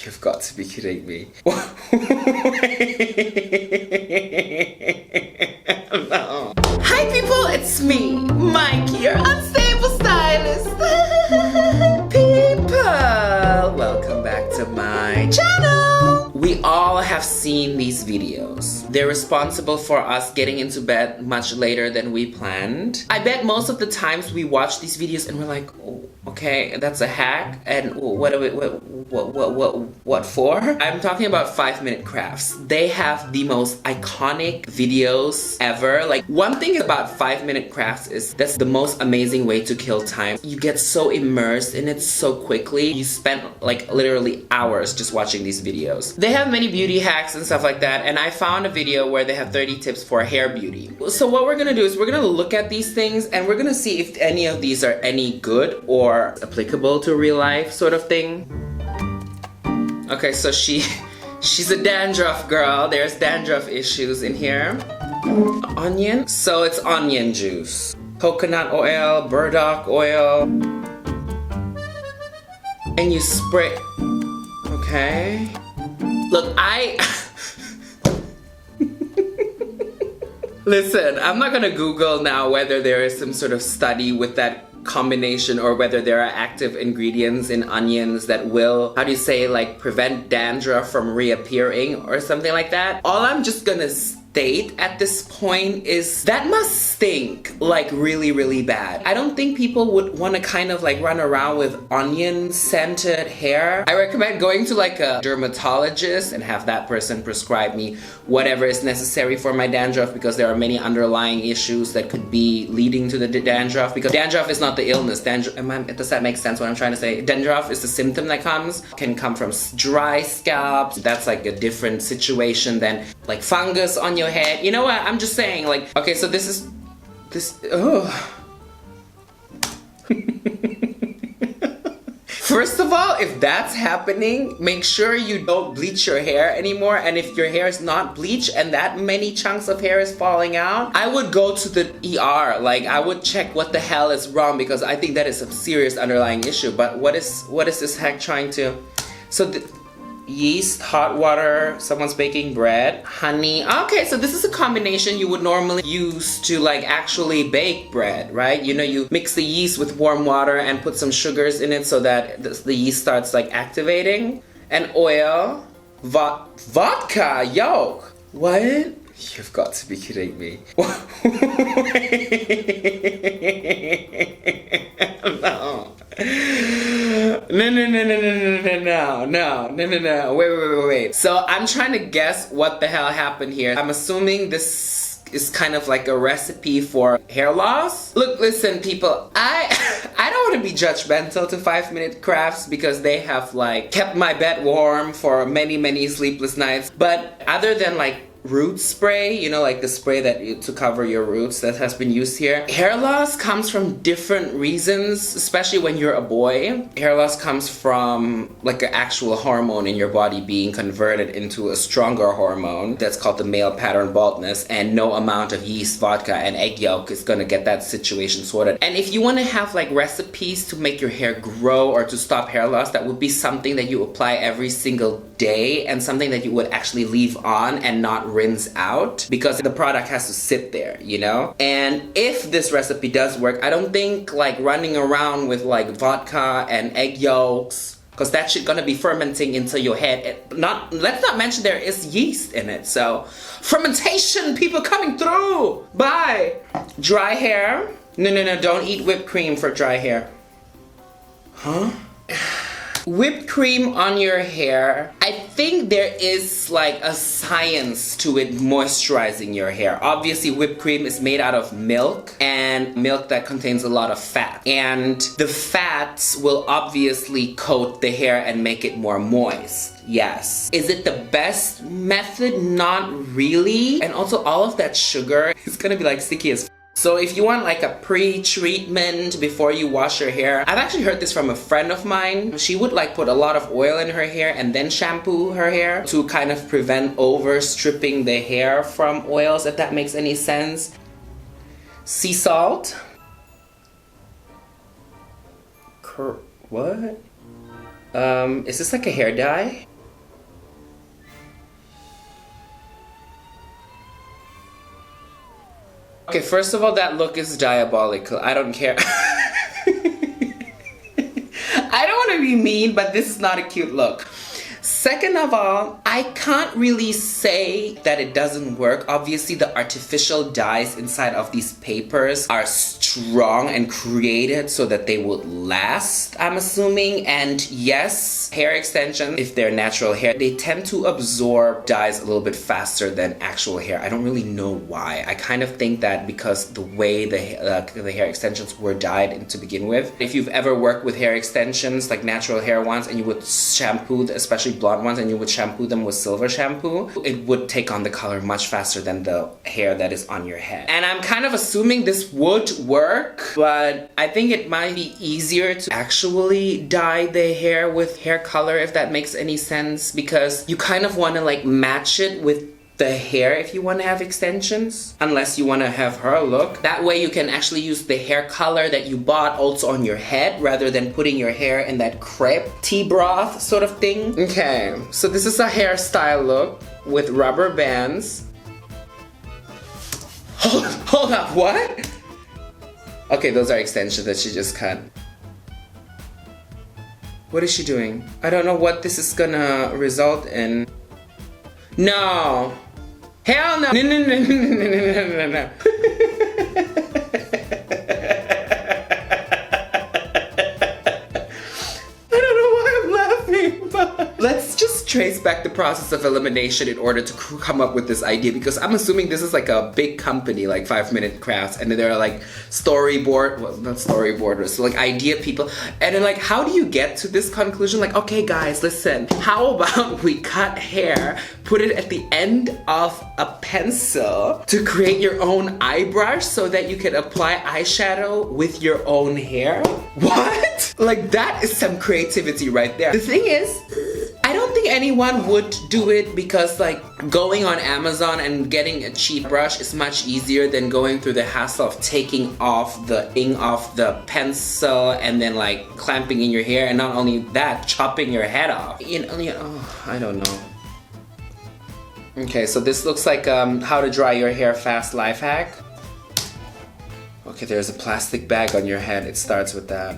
You've got to be kidding me. No. Hi people, it's me, Mikey, your unstable stylist. People, welcome back to my channel. We all have seen these videos. They're responsible for us getting into bed much later than we planned. I bet most of the times we watch these videos and we're like, oh, okay, that's a hack, and what for? I'm talking about 5-minute crafts. They have the most iconic videos ever. Like, one thing about 5-minute crafts is that's the most amazing way to kill time. You get so immersed in it so quickly. You spend like literally hours just watching these videos. They have many beauty hacks and stuff like that, and I found a video where they have 30 tips for hair beauty. So what we're gonna do is we're gonna look at these things and we're gonna see if any of these are any good or applicable to real life sort of thing. Okay, so she's a dandruff girl. There's dandruff issues in here. Onion? So it's onion juice. Coconut oil, burdock oil. And you spray. Okay. Look, Listen, I'm not gonna Google now whether there is some sort of study with that combination or whether there are active ingredients in onions that will, how do you say, like prevent dandruff from reappearing or something like that. All I'm just gonna state at this point is that must stink like really, really bad. I don't think people would want to kind of like run around with onion scented hair. I recommend going to like a dermatologist and have that person prescribe me whatever is necessary for my dandruff, because there are many underlying issues that could be leading to the dandruff, because dandruff is not the illness. Does that make sense what I'm trying to say? Dandruff is the symptom that can come from dry scalp. That's like a different situation than like fungus on your head. You know what? I'm just saying, like, okay, so First of all, if that's happening, make sure you don't bleach your hair anymore. And if your hair is not bleached and that many chunks of hair is falling out, I would go to the ER. Like, I would check what the hell is wrong, because I think that is a serious underlying issue. But what is this hack trying to? So yeast, hot water, someone's baking bread, honey. Okay, so this is a combination you would normally use to like actually bake bread, right? You know, you mix the yeast with warm water and put some sugars in it so that the yeast starts like activating. And oil, vodka yolk. What? You've got to be kidding me. No. No. Wait. So I'm trying to guess what the hell happened here. I'm assuming this is kind of like a recipe for hair loss. Look, listen, people, I don't want to be judgmental to 5-minute crafts, because they have like kept my bed warm for many sleepless nights. But other than like root spray, you know, like the spray to cover your roots that has been used here. Hair loss comes from different reasons, especially when you're a boy. Hair loss comes from like an actual hormone in your body being converted into a stronger hormone that's called the male pattern baldness, and no amount of yeast, vodka, and egg yolk is gonna get that situation sorted. And if you want to have like recipes to make your hair grow or to stop hair loss, that would be something that you apply every single day, and something that you would actually leave on and not rinse out, because the product has to sit there, you know? And if this recipe does work, I don't think like running around with like vodka and egg yolks, because that shit gonna be fermenting into your head. Let's not mention there is yeast in it, so fermentation, people coming through. Bye. Dry hair. No, don't eat whipped cream for dry hair. Huh? Whipped cream on your hair, I think there is like a science to it moisturizing your hair. Obviously, whipped cream is made out of milk, and milk that contains a lot of fat. And the fats will obviously coat the hair and make it more moist. Yes. Is it the best method? Not really. And also all of that sugar is gonna be like sticky as f. So if you want like a pre-treatment before you wash your hair, I've actually heard this from a friend of mine. She would like put a lot of oil in her hair and then shampoo her hair to kind of prevent over stripping the hair from oils, if that makes any sense. Sea salt. What? Is this like a hair dye? Okay, first of all, that look is diabolical. I don't care. I don't want to be mean, but this is not a cute look. Second of all, I can't really say that it doesn't work. Obviously, the artificial dyes inside of these papers are strong and created so that they would last, I'm assuming. And yes, hair extensions, if they're natural hair, they tend to absorb dyes a little bit faster than actual hair. I don't really know why. I kind of think that because the way the hair extensions were dyed to begin with. If you've ever worked with hair extensions, like natural hair ones, and you would shampoo, especially blonde ones, and you would shampoo them with silver shampoo, it would take on the color much faster than the hair that is on your head. And I'm kind of assuming this would work, but I think it might be easier to actually dye the hair with hair color, if that makes any sense, because you kind of want to like match it with the hair if you want to have extensions, unless you want to have her look. That way you can actually use the hair color that you bought also on your head, rather than putting your hair in that crepe tea broth sort of thing. Okay, so this is a hairstyle look with rubber bands. Hold up, what? Okay, those are extensions that she just cut. What is she doing? I don't know what this is gonna result in. No! Hell no! No. I don't know why I'm laughing, but let's just trace back the process of elimination in order to come up with this idea, because I'm assuming this is like a big company like 5 Minute Crafts, and then there are like storyboard, well, not storyboarders, so like idea people, and then like how do you get to this conclusion? Like, okay guys, listen, how about we cut hair, put it at the end of a pencil to create your own eye brush so that you can apply eyeshadow with your own hair? What? Like, that is some creativity right there. The thing is, I don't think anyone would do it, because like going on Amazon and getting a cheap brush is much easier than going through the hassle of taking off the ink off the pencil and then like clamping in your hair, and not only that, chopping your head off. You know, oh, I don't know. Okay, so this looks like how to dry your hair fast life hack. Okay, there's a plastic bag on your head. It starts with that.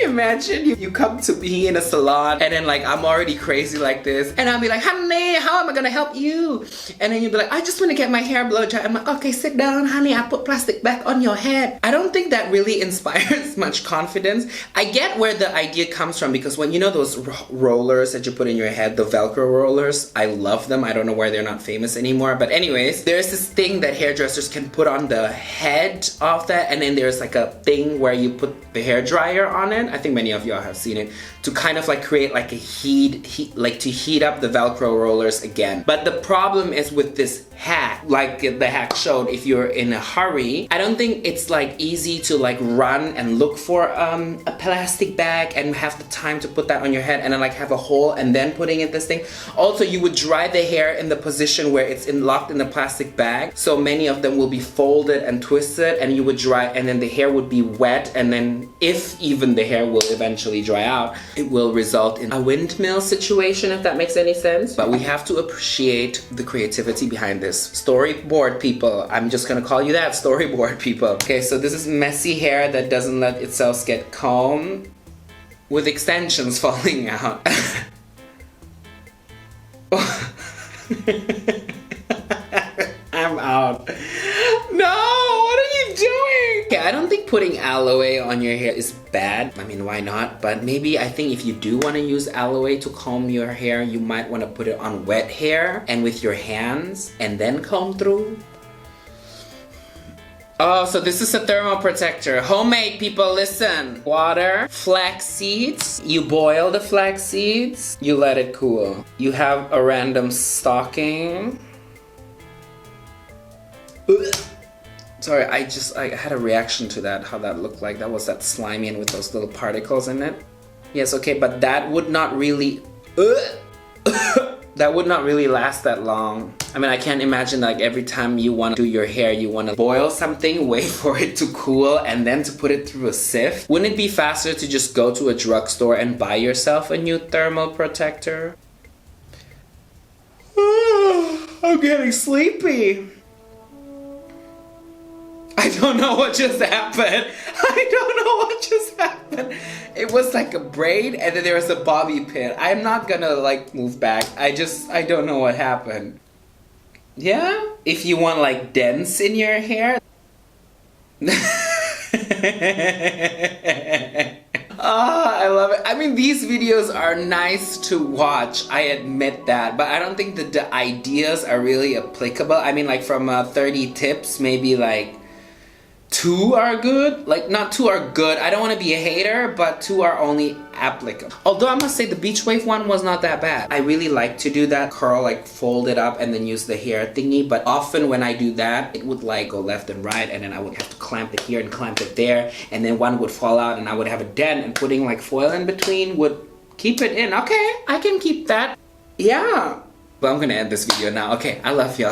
Imagine you come to me in a salon, and then like I'm already crazy like this, and I'll be like, honey, how am I gonna help you? And then you'll be like, I just want to get my hair blow dry. I'm like, okay, sit down, honey, I put plastic back on your head. I don't think that really inspires much confidence. I get where the idea comes from, because when you know those rollers that you put in your head, the Velcro rollers, I love them. I don't know why they're not famous anymore, but anyways, there's this thing that hairdressers can put on the head of that, and then there's like a thing where you put the hair dryer on it. I think many of y'all have seen it, to kind of like create like a heat like to heat up the Velcro rollers again. But the problem is with this hack, like the hack showed, if you're in a hurry, I don't think it's like easy to like run and look for a plastic bag and have the time to put that on your head and then like have a hole and then putting in this thing. Also, you would dry the hair in the position where it's locked in the plastic bag, so many of them will be folded and twisted, and you would dry, and then the hair would be wet, and then if even the hair will eventually dry out, it will result in a windmill situation, if that makes any sense. But we have to appreciate the creativity behind this. Storyboard people, I'm just gonna call you that, storyboard people. Okay, so this is messy hair that doesn't let itself get combed with extensions falling out. I'm out. No, what are you doing? Okay, I don't think putting aloe on your hair is bad. I mean, why not? But maybe I think if you do want to use aloe to comb your hair, you might want to put it on wet hair and with your hands and then comb through. Oh, so this is a thermal protector. Homemade, people, listen. Water, flax seeds. You boil the flax seeds. You let it cool. You have a random stocking. Sorry, I had a reaction to that, how that looked like. That was that slimy and with those little particles in it. Yes, okay, but that would not really... that would not really last that long. I mean, I can't imagine like every time you want to do your hair, you want to boil something, wait for it to cool, and then to put it through a sieve. Wouldn't it be faster to just go to a drugstore and buy yourself a new thermal protector? I'm getting sleepy. I don't know what just happened. I don't know what just happened. It was like a braid and then there was a bobby pin. I'm not gonna like move back. I don't know what happened. Yeah? If you want like dents in your hair. I love it. I mean, these videos are nice to watch, I admit that, but I don't think that the ideas are really applicable. I mean, like from 30 tips, maybe like 2 are good. Like, not 2 are good. I don't want to be a hater, but 2 are only applicable. Although I must say the beach wave one was not that bad. I really like to do that curl, like fold it up and then use the hair thingy, but often when I do that, it would like go left and right, and then I would have to clamp it here and clamp it there, and then one would fall out and I would have a dent, and putting like foil in between would keep it in. Okay, I can keep that. Yeah. But I'm gonna end this video now. Okay, I love y'all.